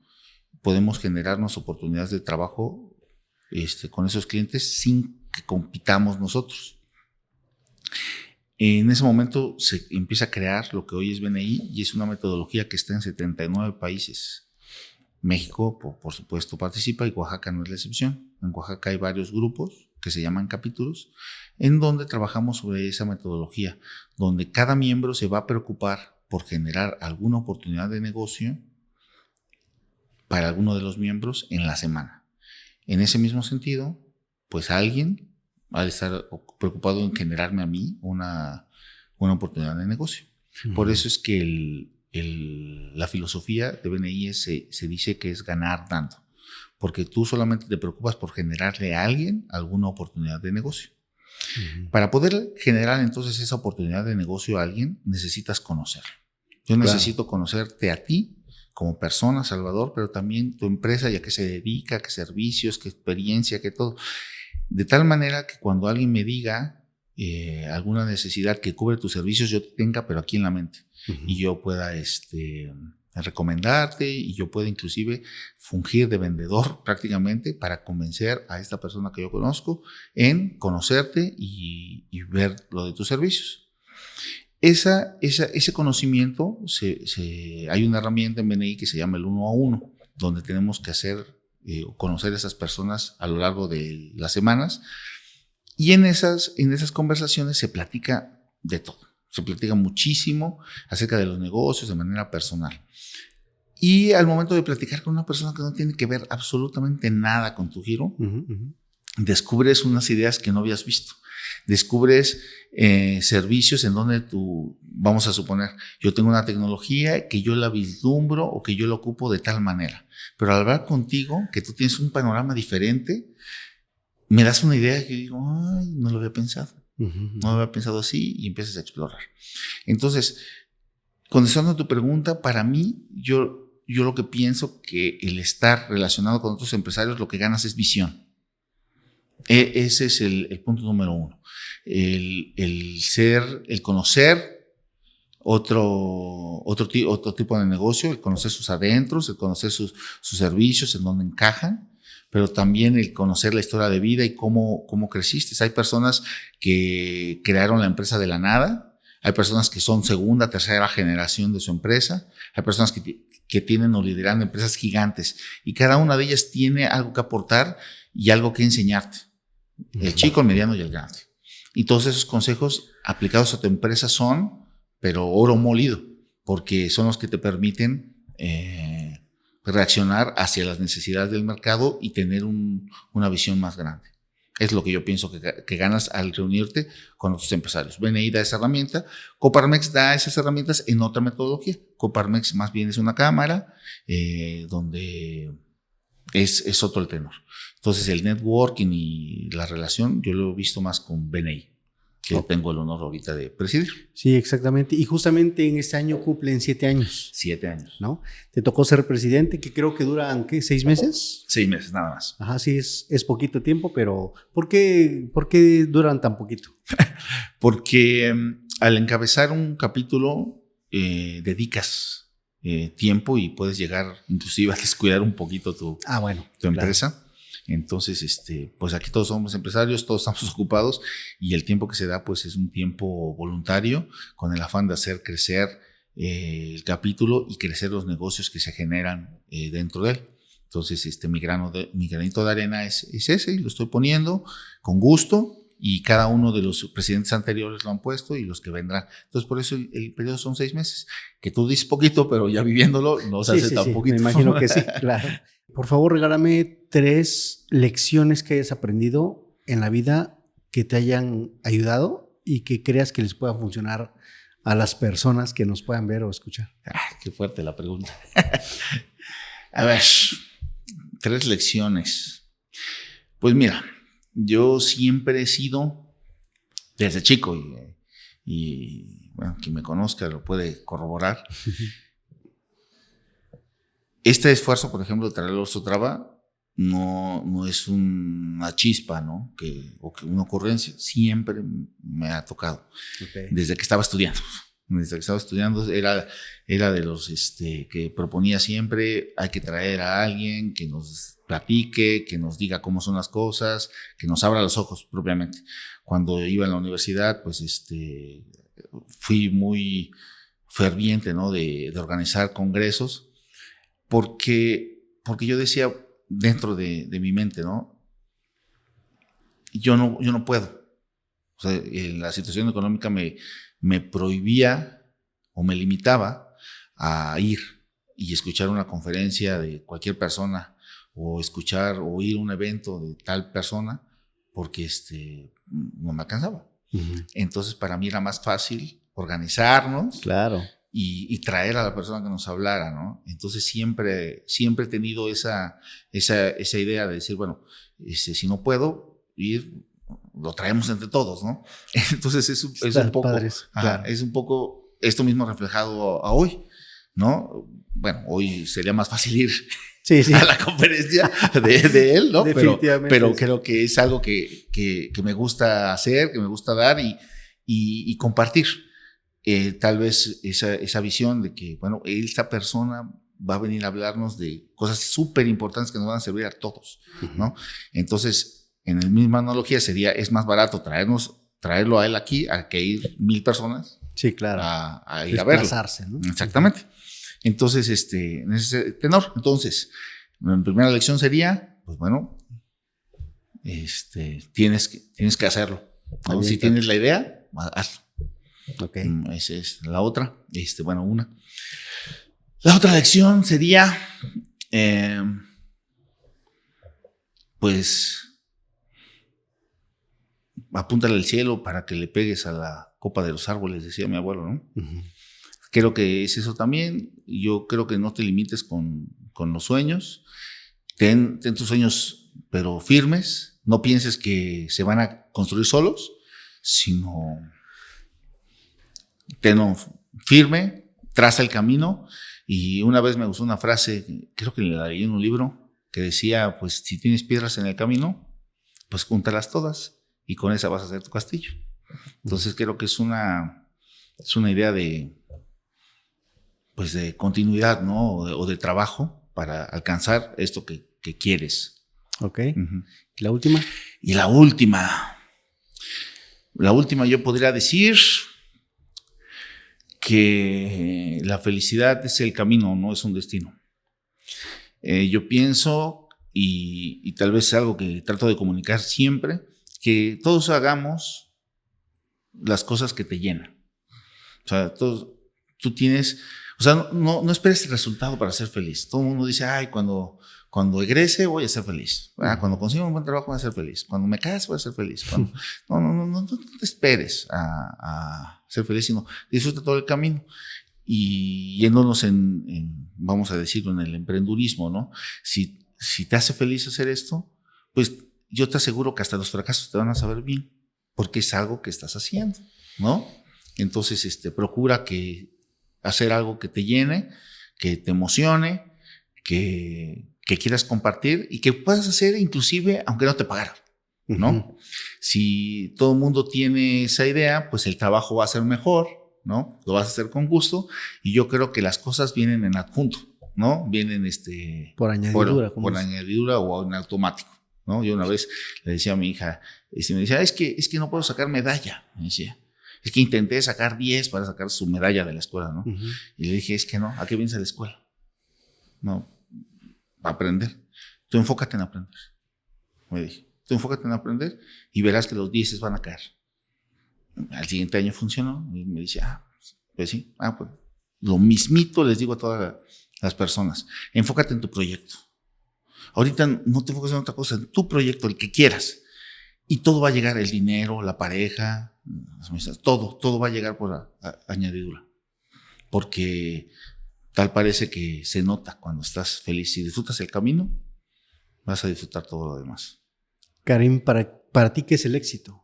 Podemos generarnos oportunidades de trabajo con esos clientes sin que compitamos nosotros. En ese momento se empieza a crear lo que hoy es BNI y es una metodología que está en 79 países. México, por supuesto, participa y Oaxaca no es la excepción. En Oaxaca hay varios grupos que se llaman capítulos en donde trabajamos sobre esa metodología, donde cada miembro se va a preocupar por generar alguna oportunidad de negocio para alguno de los miembros en la semana. En ese mismo sentido, pues alguien va a estar preocupado en generarme a mí una oportunidad de negocio. Uh-huh. Por eso es que la filosofía de BNI se dice que es ganar dando, porque tú solamente te preocupas por generarle a alguien alguna oportunidad de negocio. Uh-huh. Para poder generar entonces esa oportunidad de negocio a alguien, necesitas conocerlo. Yo necesito conocerte a ti como persona, Salvador, pero también tu empresa, ya qué se dedica, qué servicios, qué experiencia, qué todo. De tal manera que cuando alguien me diga alguna necesidad que cubre tus servicios, yo te tenga, pero aquí en la mente. Uh-huh. Y yo pueda recomendarte y yo pueda inclusive fungir de vendedor prácticamente para convencer a esta persona que yo conozco en conocerte y ver lo de tus servicios. Ese conocimiento, hay una herramienta en BNI que se llama el 1 a 1, donde tenemos que conocer a esas personas a lo largo de las semanas. Y en esas conversaciones se platica de todo. Se platica muchísimo acerca de los negocios de manera personal. Y al momento de platicar con una persona que no tiene que ver absolutamente nada con tu giro, uh-huh, descubres unas ideas que no habías visto. Descubres servicios en donde tú, vamos a suponer, yo tengo una tecnología que yo la vislumbro o que yo la ocupo de tal manera. Pero al hablar contigo, que tú tienes un panorama diferente, me das una idea que digo, ay, no lo había pensado. Uh-huh. No lo había pensado así y empiezas a explorar. Entonces, contestando a tu pregunta, para mí, yo lo que pienso que el estar relacionado con otros empresarios, lo que ganas es visión. Ese es el punto número 1. El conocer otro tipo de negocio, el conocer sus adentros, el conocer sus servicios, en dónde encajan, pero también el conocer la historia de vida y cómo creciste. Hay personas que crearon la empresa de la nada, hay personas que son segunda, tercera generación de su empresa, hay personas que tienen o lideran empresas gigantes y cada una de ellas tiene algo que aportar y algo que enseñarte. El chico, el mediano y el grande. Y todos esos consejos aplicados a tu empresa son, pero oro molido, porque son los que te permiten reaccionar hacia las necesidades del mercado y tener una visión más grande. Es lo que yo pienso que ganas al reunirte con otros empresarios. BNI da esa herramienta, Coparmex da esas herramientas en otra metodología. Coparmex más bien es una cámara donde es otro el tenor. Entonces el networking y la relación yo lo he visto más con BNI, que tengo el honor ahorita de presidir. Sí, exactamente. Y justamente en este año cumplen 7 años. 7 años. ¿No? Te tocó ser presidente, que creo que duran, ¿qué? ¿6 meses? 6 meses, nada más. Ajá, sí, es poquito tiempo, pero ¿por qué duran tan poquito? Porque al encabezar un capítulo dedicas tiempo y puedes llegar inclusive a descuidar un poquito tu empresa. Claro. Entonces, pues aquí todos somos empresarios, todos estamos ocupados y el tiempo que se da pues es un tiempo voluntario con el afán de hacer crecer el capítulo y crecer los negocios que se generan dentro de él. Entonces, mi granito de arena es ese y lo estoy poniendo con gusto y cada uno de los presidentes anteriores lo han puesto y los que vendrán. Entonces, por eso el periodo son 6 meses, que tú dices poquito, pero ya viviéndolo no se hace tan poquito. Me imagino que sí, claro. Por favor, regálame 3 lecciones que hayas aprendido en la vida que te hayan ayudado y que creas que les pueda funcionar a las personas que nos puedan ver o escuchar. Qué fuerte la pregunta. A ver, 3 lecciones. Pues mira, yo siempre he sido, desde chico, y bueno, quien me conozca lo puede corroborar, este esfuerzo, por ejemplo, de traer el oso traba, no es una chispa, ¿no? O que una ocurrencia. Siempre me ha tocado. Okay. Desde que estaba estudiando. Era de los que proponía siempre, hay que traer a alguien que nos platique, que nos diga cómo son las cosas, que nos abra los ojos propiamente. Cuando iba en la universidad, pues fui muy ferviente, ¿no? De organizar congresos, porque yo decía dentro de mi mente, ¿no? Yo no puedo. O sea, la situación económica me prohibía o me limitaba a ir y escuchar una conferencia de cualquier persona o escuchar o ir a un evento de tal persona porque no me alcanzaba. Uh-huh. Entonces, para mí era más fácil organizarnos. Claro. Y traer a la persona que nos hablara, ¿no? Entonces siempre he tenido esa idea de decir, bueno, si no puedo ir, lo traemos entre todos, ¿no? Entonces es un poco, padres, claro. Es un poco esto mismo reflejado a hoy, ¿no? Bueno, hoy sería más fácil ir a la conferencia de él, ¿no? Pero creo que es algo que me gusta hacer, que me gusta dar y compartir. Tal vez esa visión de que, bueno, esta persona va a venir a hablarnos de cosas súper importantes que nos van a servir a todos, ¿no? Entonces, en la misma analogía es más barato traerlo a él aquí a que ir 1,000 personas. Sí, claro. A ir a verlo. ¿No? Exactamente. Entonces, en ese tenor. Entonces, mi primera lección sería, pues bueno, tienes que hacerlo, ¿no? Si tienes la idea, hazlo. Okay. Esa es la otra. Una. La otra lección sería, pues, apúntale al cielo para que le pegues a la copa de los árboles, decía mi abuelo, ¿no? Uh-huh. Creo que es eso también. Yo creo que no te limites con los sueños. Ten tus sueños, pero firmes. No pienses que se van a construir solos, sino tenlo firme, traza el camino. Y una vez me gustó una frase, creo que la leí en un libro, que decía, pues si tienes piedras en el camino, pues júntalas todas y con esa vas a hacer tu castillo. Entonces creo que es una idea de continuidad, ¿no? O de trabajo para alcanzar esto que quieres. Ok. Uh-huh. ¿Y la última? Y la última yo podría decir que la felicidad es el camino, no es un destino. Yo pienso, y tal vez es algo que trato de comunicar siempre, que todos hagamos las cosas que te llenan. O sea, tú tienes, o sea, no esperes el resultado para ser feliz. Todo el mundo dice, ay, cuando egrese voy a ser feliz. Cuando consiga un buen trabajo voy a ser feliz. Cuando me case voy a ser feliz. No te esperes a ser feliz, sino disfruta todo el camino. Y yéndonos vamos a decirlo, en el emprendurismo, ¿no? Si te hace feliz hacer esto, pues yo te aseguro que hasta los fracasos te van a saber bien, porque es algo que estás haciendo, ¿no? Entonces, procura hacer algo que te llene, que te emocione, que quieras compartir y que puedas hacer inclusive aunque no te pagaran, ¿no? Uh-huh. Si todo el mundo tiene esa idea, pues el trabajo va a ser mejor, ¿no? Lo vas a hacer con gusto y yo creo que las cosas vienen en adjunto, ¿no? Vienen por añadidura. Por añadidura o en automático, ¿no? Yo una vez le decía a mi hija, me decía, es que no puedo sacar medalla, me decía. Es que intenté sacar 10 para sacar su medalla de la escuela, ¿no? Uh-huh. Y le dije, es que no, ¿a qué vienes a la escuela? No, a aprender. Tú enfócate en aprender, me dije. Tú enfócate en aprender y verás que los 10 van a caer. Al siguiente año funcionó y me dice, pues sí, pues lo mismito les digo a todas las personas, enfócate en tu proyecto. Ahorita no te enfoques en otra cosa, en tu proyecto, el que quieras. Y todo va a llegar, el dinero, la pareja, las amistades, todo va a llegar por añadidura. Porque tal parece que se nota cuando estás feliz. Si disfrutas el camino, vas a disfrutar todo lo demás. Karim, para ti, ¿qué es el éxito?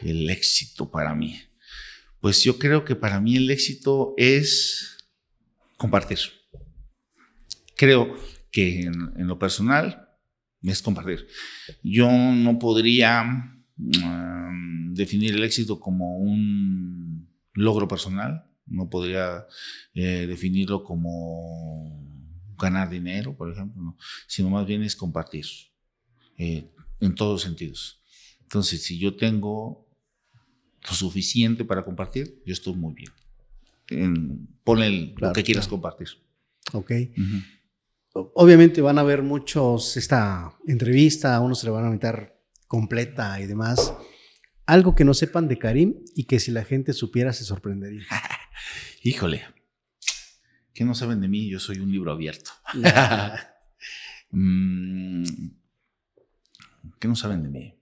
El éxito para mí. Pues yo creo que para mí el éxito es compartir. Creo que en lo personal es compartir. Yo no podría definir el éxito como un logro personal. No podría definirlo como ganar dinero, por ejemplo, no, sino más bien es compartir en todos los sentidos. Entonces, si yo tengo lo suficiente para compartir, yo estoy muy bien. Ponle lo que quieras compartir. Ok. Obviamente van a ver muchos esta entrevista, a unos se le van a meter completa y demás. Algo que no sepan de Karim y que si la gente supiera se sorprendería. Híjole, ¿qué no saben de mí? Yo soy un libro abierto. ¿Qué no saben de mí?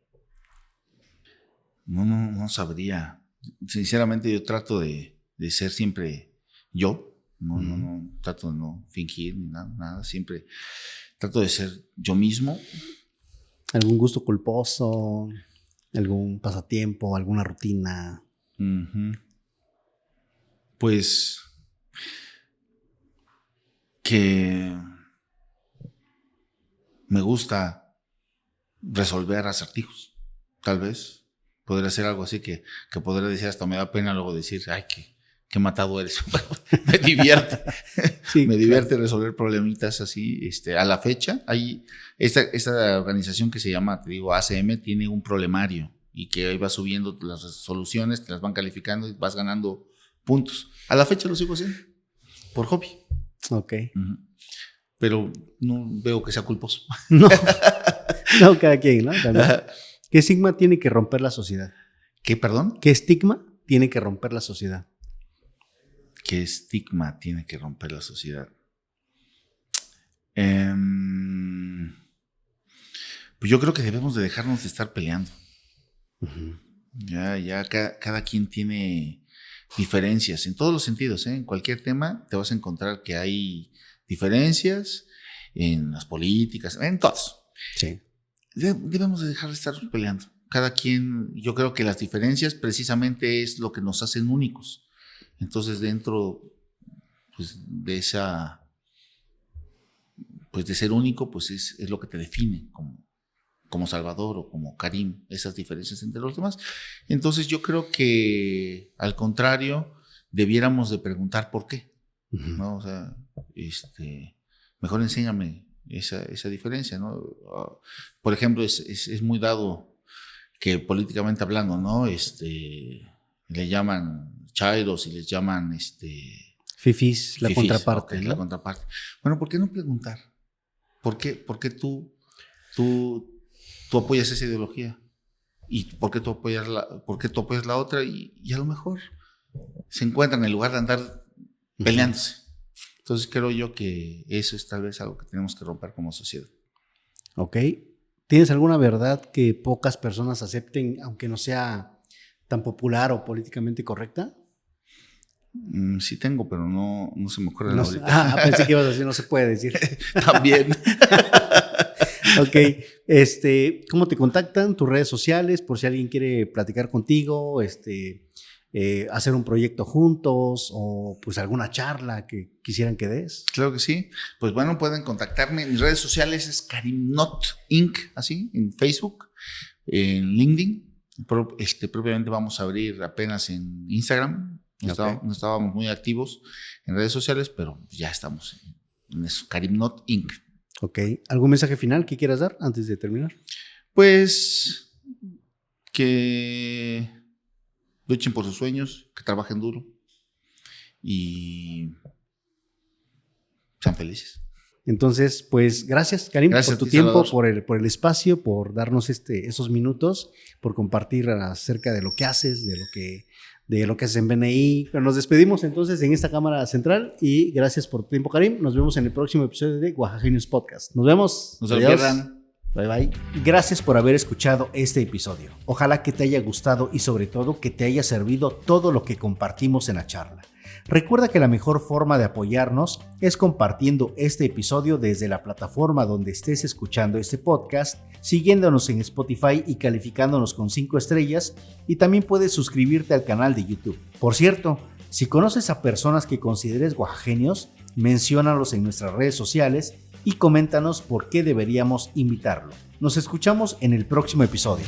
No sabría. Sinceramente yo trato de ser siempre yo. No trato de no fingir ni nada. Siempre trato de ser yo mismo. ¿Algún gusto culposo? ¿Algún pasatiempo? ¿Alguna rutina? Pues que me gusta resolver acertijos, tal vez. Podría ser algo así que podría decir, hasta me da pena luego decir, ay, qué matado eres. Me divierte. Sí, me divierte resolver problemitas así. A la fecha, hay esta organización que se llama, te digo, ACM, tiene un problemario y que ahí va subiendo las soluciones, te las van calificando y vas ganando puntos. A la fecha lo sigo haciendo, por hobby. Ok. Pero no veo que sea culposo. No, cada quien, ¿no? También. ¿Qué estigma tiene que romper la sociedad? ¿Qué, perdón? ¿Qué estigma tiene que romper la sociedad? ¿Qué estigma tiene que romper la sociedad? Pues yo creo que debemos de dejarnos de estar peleando. Ya cada quien tiene diferencias en todos los sentidos, En cualquier tema te vas a encontrar que hay diferencias en las políticas, en todos. Sí. Debemos de dejar de estar peleando. Cada quien, yo creo que las diferencias precisamente es lo que nos hacen únicos. Entonces dentro pues, de esa, pues de ser único, pues es lo que te define como Salvador o como Karim, esas diferencias entre los demás. Entonces yo creo que al contrario, debiéramos de preguntar por qué, ¿no? O sea, mejor enséñame esa diferencia, ¿no? Por ejemplo, es muy dado que políticamente hablando, ¿no? Le llaman chairos y les llaman fifís, la contraparte. Okay, ¿no? La contraparte. Bueno, ¿por qué no preguntar? ¿Por qué tú apoyas esa ideología? ¿Y por qué tú apoyas la otra? Y a lo mejor se encuentran en lugar de andar peleándose. Entonces creo yo que eso es tal vez algo que tenemos que romper como sociedad. Ok. ¿Tienes alguna verdad que pocas personas acepten, aunque no sea tan popular o políticamente correcta? Sí tengo, pero no se me ocurre ahorita. Pensé que ibas a decir, no se puede decir. También. Ok. ¿Cómo te contactan? ¿Tus redes sociales? Por si alguien quiere platicar contigo, hacer un proyecto juntos o pues alguna charla que quisieran que des. Claro que sí. Pues bueno, pueden contactarme. Mis redes sociales es Karimnot Inc., así, en Facebook, en LinkedIn. Propiamente vamos a abrir apenas en Instagram. No estábamos muy activos en redes sociales, pero ya estamos en eso, Karimnot Inc. Ok. ¿Algún mensaje final que quieras dar antes de terminar? Pues que luchen por sus sueños, que trabajen duro y sean felices. Entonces, pues gracias, Karim, Gracias por tu a ti, tiempo, Salvador. por el espacio, por darnos esos minutos, por compartir acerca de lo que haces, de lo que haces en BNI. Pero nos despedimos entonces en esta cámara central y gracias por tu tiempo, Karim. Nos vemos en el próximo episodio de Oaxaqueños Podcast. Nos vemos. No se lo pierdan. Bye bye. Gracias por haber escuchado este episodio. Ojalá que te haya gustado y sobre todo que te haya servido todo lo que compartimos en la charla. Recuerda que la mejor forma de apoyarnos es compartiendo este episodio desde la plataforma donde estés escuchando este podcast, siguiéndonos en Spotify y calificándonos con 5 estrellas, y también puedes suscribirte al canal de YouTube. Por cierto, si conoces a personas que consideres oaxaqueños, menciónalos en nuestras redes sociales y coméntanos por qué deberíamos invitarlo. Nos escuchamos en el próximo episodio.